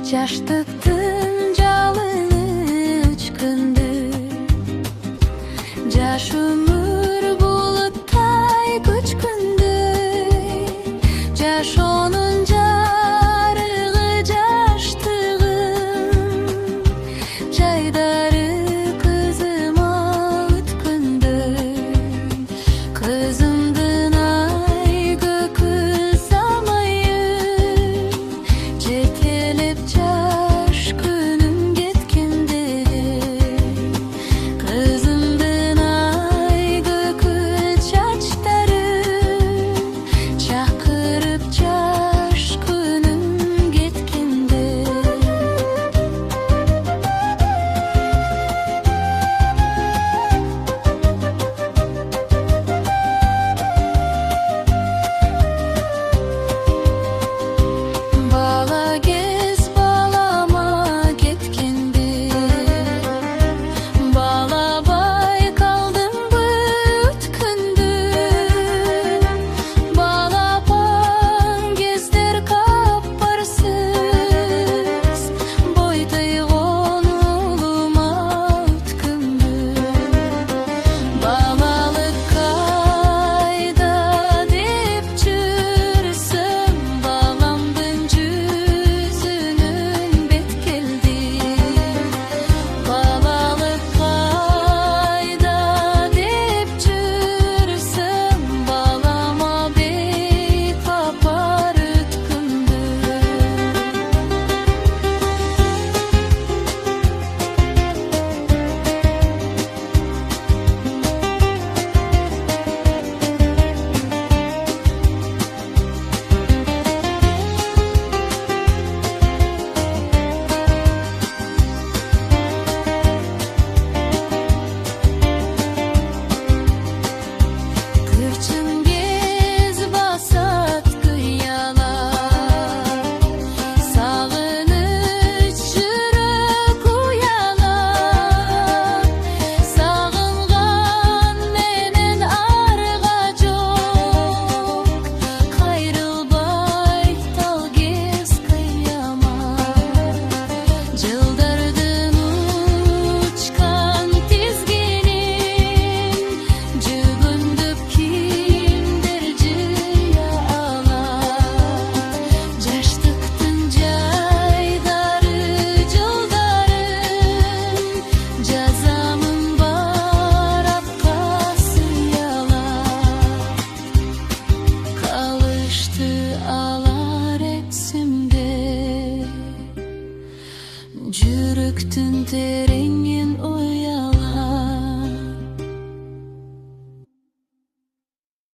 Жаштыктын жалыны өчкөндө жаш өмүр булуттай көчкөндө жашоонун жарыгы жаштыгым жайдары көзүмө өткөндө көзүмдүн айгы көз самайын жетелеп жаш күнүм кеткенде көзүмдүн айгы көз чачтары чакырып жаш күнүм кеткенде бала кез балама кеткенде балабай калдымбы өткөндө балапан кездер капарсыз бой тыйгон улума өткөндө балалык кайда деп жүрсөм баламдын жүзүнөн бет келди балалык кайда деп жүрсөм балама бет капар өткөндө Кырчын кез басат кыялар сагыныч жүрөк уялар сагынган менен арга жок кайрылбай тал кез кыямат жылдардын учкан тизгинин жүгүндүп кимдер жыя алат жаштыктын жайдары жылдарын жазамын баракка сыялап калышты алар эсимде жүрөктүн тереңин уя